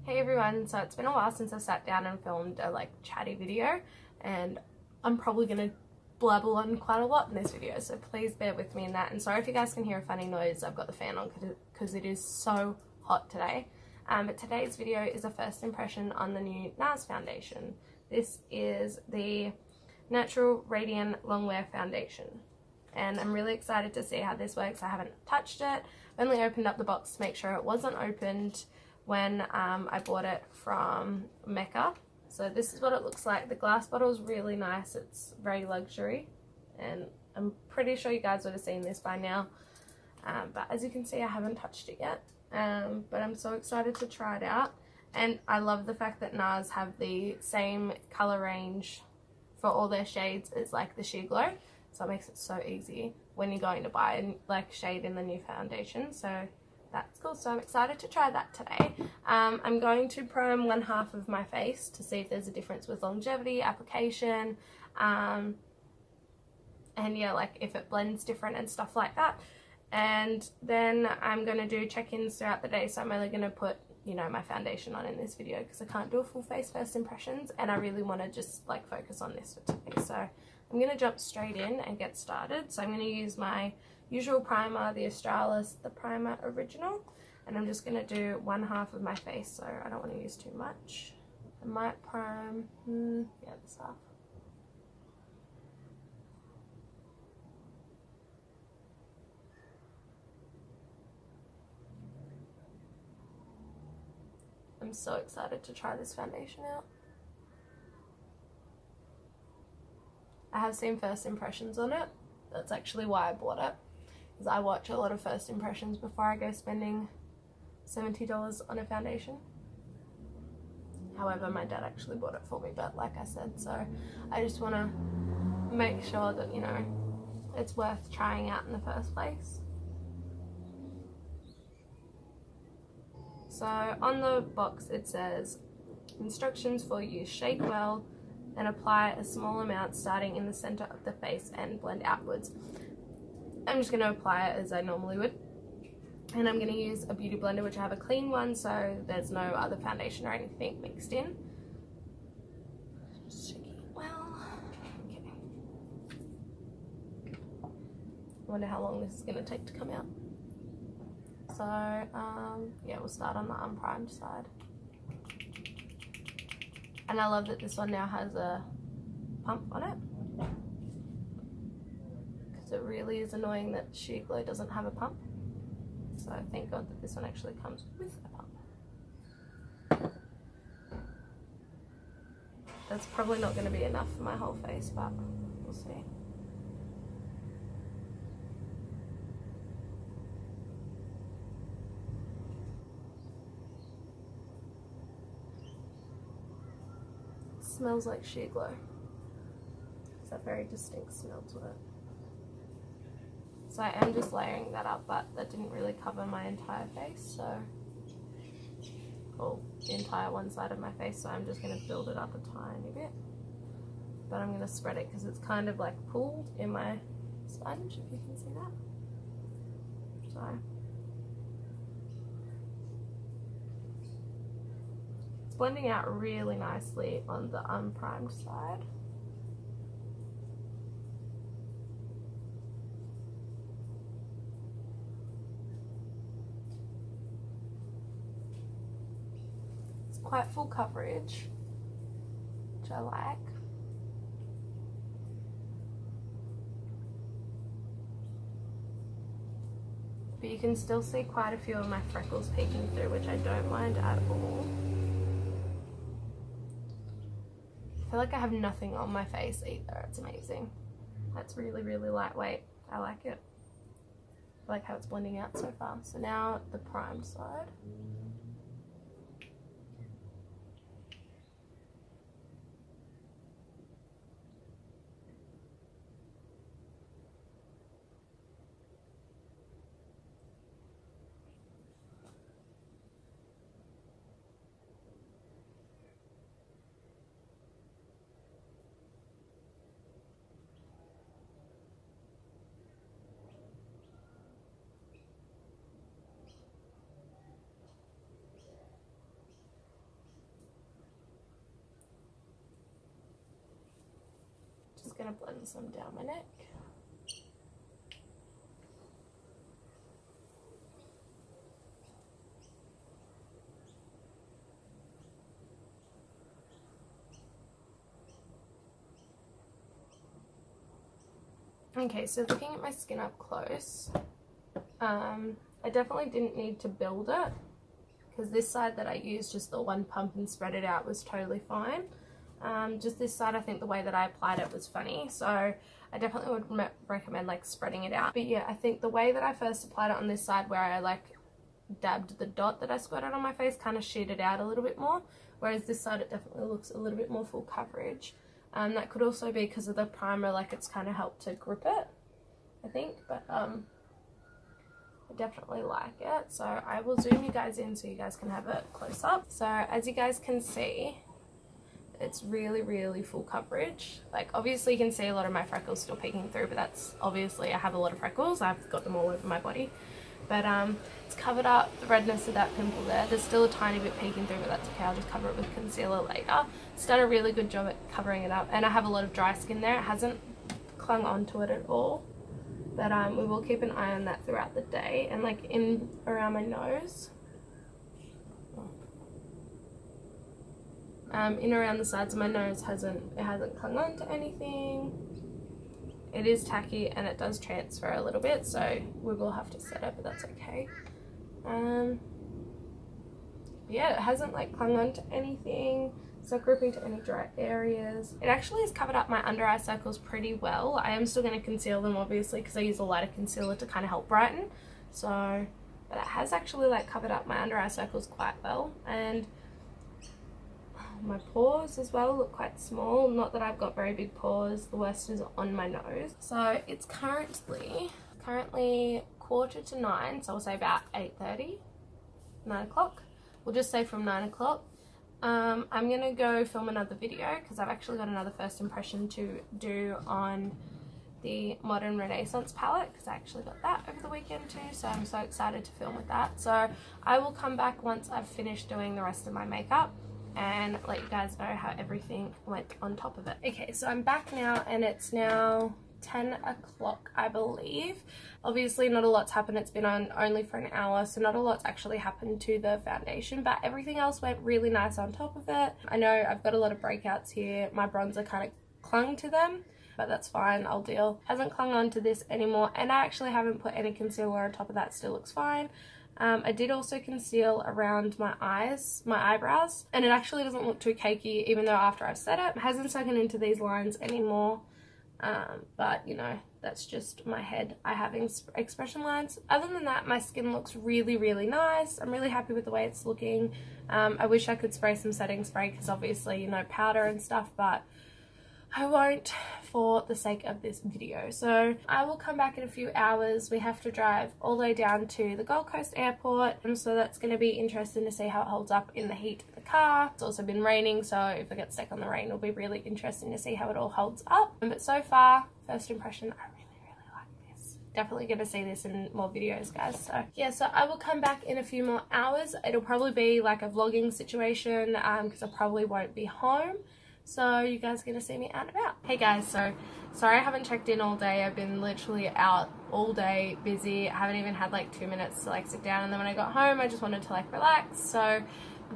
Hey everyone, so it's been a while since I sat down and filmed a chatty video, and I'm probably going to blabble on quite a lot in this video, so please bear with me in that. And sorry if you guys can hear a funny noise, I've got the fan on because it is so hot today. But today's video is a first impression on the new Nars foundation. This is the Natural Radiant Longwear Foundation, and I'm really excited to see how this works. I haven't touched it, I've only opened up the box to make sure it wasn't opened when I bought it from Mecca. So this is what it looks like. The glass bottle is really nice, it's very luxury, and I'm pretty sure you guys would have seen this by now, but as you can see I haven't touched it yet, but I'm so excited to try it out. And I love the fact that Nars have the same colour range for all their shades as like the Sheer Glow, so it makes it so easy when you're going to buy like shade in the new foundation. So that's cool, so I'm excited to try that today. I'm going to prime one half of my face to see if there's a difference with longevity, application, and yeah, like if it blends different and stuff like that. And then I'm going to do check-ins throughout the day, so I'm only going to put, you know, my foundation on in this video because I can't do a full face first impressions, and I really want to just like focus on this for today. So I'm going to jump straight in and get started. So I'm going to use my usual primer, the Australis, the Primer Original, and I'm just going to do one half of my face, so I don't want to use too much. I might prime, yeah, this half. I'm so excited to try this foundation out. I have seen first impressions on it. That's actually why I bought it, because I watch a lot of first impressions before I go spending $70 on a foundation. However, my dad actually bought it for me, but like I said, so I just want to make sure that, you know, it's worth trying out in the first place. So on the box it says, instructions for use: shake well and apply a small amount starting in the center of the face and blend outwards. I'm just going to apply it as I normally would, and I'm going to use a beauty blender, which I have a clean one, so there's no other foundation or anything mixed in. Just shaking it well. Okay. I wonder how long this is going to take to come out. So yeah, we'll start on the unprimed side. And I love that this one now has a pump on it, because it really is annoying that Sheer Glow doesn't have a pump. So thank God that this one actually comes with a pump. That's probably not going to be enough for my whole face, but we'll see. Smells like Sheer Glow. It's a very distinct smell to it. So I am just layering that up, but that didn't really cover my entire face, so, or the entire one side of my face, so I'm just going to build it up a tiny bit. But I'm going to spread it because it's kind of like pooled in my sponge, if you can see that. So it's blending out really nicely on the unprimed side. It's quite full coverage, which I like. But you can still see quite a few of my freckles peeking through, which I don't mind at all. I feel like I have nothing on my face either. It's amazing. That's really, really lightweight. I like it. I like how it's blending out so far. So now the primed side. just going to blend some down my neck. Okay, so looking at my skin up close, I definitely didn't need to build it, because this side that I used, just the one pump and spread it out, was totally fine. Just this side, I think the way that I applied it was funny, so I definitely would recommend like spreading it out. But yeah, I think the way that I first applied it on this side, where I like dabbed the dot that I squirted on my face, kind of sheeted out a little bit more, whereas this side it definitely looks a little bit more full coverage. That could also be because of the primer, like it's kind of helped to grip it, I think, but I definitely like it. So I will zoom you guys in so you guys can have it close up. So as you guys can see, it's really, really full coverage. Like obviously you can see a lot of my freckles still peeking through, but that's obviously, I have a lot of freckles, I've got them all over my body. But it's covered up the redness of that pimple there. There's still a tiny bit peeking through, but that's okay. I'll just cover it with concealer later. It's done a really good job at covering it up. And I have a lot of dry skin there. It hasn't clung onto it at all. But we will keep an eye on that throughout the day. And like in around my nose. In around the sides of my nose, it hasn't clung onto anything. It is tacky and it does transfer a little bit, so we will have to set it, but that's okay. Yeah, it hasn't like clung onto anything. It's not gripping to any dry areas. It actually has covered up my under eye circles pretty well. I am still going to conceal them obviously, because I use a lighter concealer to kind of help brighten. So, but it has actually like covered up my under eye circles quite well. And my pores as well look quite small. Not that I've got very big pores. The worst is on my nose. So it's currently 8:45, so I'll say about 8:30, 9 o'clock. We'll just say from 9 o'clock. I'm gonna go film another video because I've actually got another first impression to do on the Modern Renaissance palette, because I actually got that over the weekend too, so I'm so excited to film with that. So I will come back once I've finished doing the rest of my makeup and let you guys know how everything went on top of it. Okay, so I'm back now and it's now 10 o'clock, I believe. Obviously not a lot's happened. It's been on only for an hour, so not a lot's actually happened to the foundation, but everything else went really nice on top of it. I know I've got a lot of breakouts here. My bronzer kind of clung to them, but that's fine, I'll deal. Hasn't clung on to this anymore, and I actually haven't put any concealer on top of that. Still looks fine. I did also conceal around my eyes, my eyebrows, and it actually doesn't look too cakey, even though after I've set it hasn't sunken into these lines anymore. But you know, that's just my head. I have expression lines. Other than that, my skin looks really, really nice. I'm really happy with the way it's looking. I wish I could spray some setting spray, because obviously, you know, powder and stuff, but I won't for the sake of this video. So I will come back in a few hours. We have to drive all the way down to the Gold Coast airport, and so that's going to be interesting to see how it holds up in the heat of the car. It's also been raining, so if I get stuck on the rain, it'll be really interesting to see how it all holds up. But so far, first impression, I really like this. Definitely going to see this in more videos, guys. So yeah, so I will come back in a few more hours. It'll probably be like a vlogging situation, because I probably won't be home. So you guys are going to see me out and about. Hey guys, so sorry I haven't checked in all day. I've been literally out all day, busy. I haven't even had like 2 minutes to like sit down, and then when I got home I just wanted to like relax. So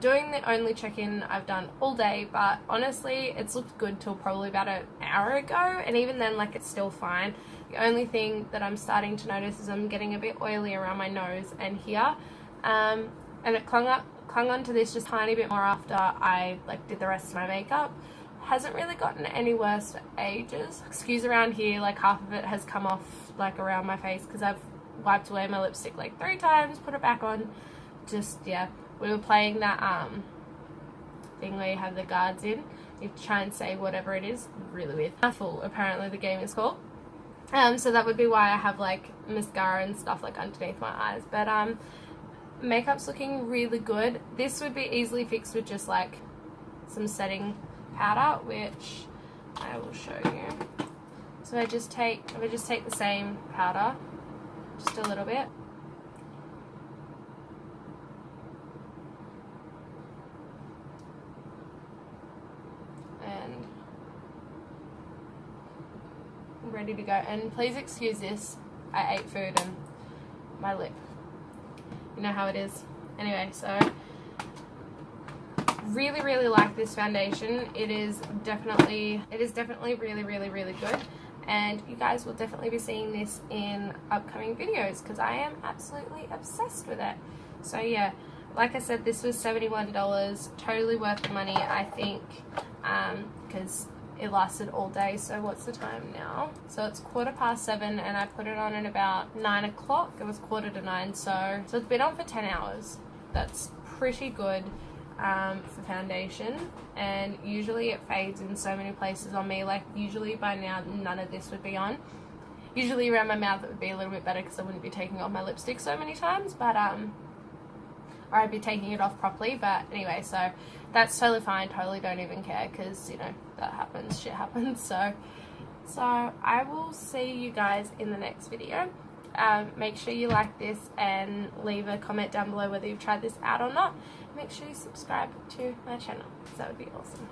doing the only check-in I've done all day, but honestly it's looked good till probably about an hour ago, and even then like it's still fine. The only thing that I'm starting to notice is I'm getting a bit oily around my nose and here, and it clung onto this just a tiny bit more after I like did the rest of my makeup. Hasn't really gotten any worse for ages. Excuse around here, like half of it has come off like around my face because I've wiped away my lipstick like 3 times, put it back on. Just, yeah, we were playing that thing where you have the guards in, you try and say whatever it is. Really weird. Mouthful, apparently the game is called. So that would be why I have like mascara and stuff like underneath my eyes. But makeup's looking really good. This would be easily fixed with just like some setting powder, which I will show you. So I just take the same powder, just a little bit, and ready to go. And please excuse this, I ate food and my lip, you know how it is. Anyway, so really like this foundation. It is definitely really good, and you guys will definitely be seeing this in upcoming videos because I am absolutely obsessed with it. So yeah, like I said, this was $71, totally worth the money, I think, because it lasted all day. So what's the time now? So it's 7:15, and I put it on at about 9 o'clock. It was 8:45, so it's been on for 10 hours. That's pretty good for foundation, and usually it fades in so many places on me. Like usually by now none of this would be on. Usually around my mouth it would be a little bit better because I wouldn't be taking off my lipstick so many times, but or I'd be taking it off properly. But anyway, so that's totally fine, totally don't even care, because you know that happens, shit happens. So I will see you guys in the next video. Make sure you like this and leave a comment down below whether you've tried this out or not. Make sure you subscribe to my channel, that would be awesome.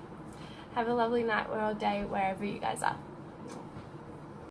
Have a lovely night or day wherever you guys are.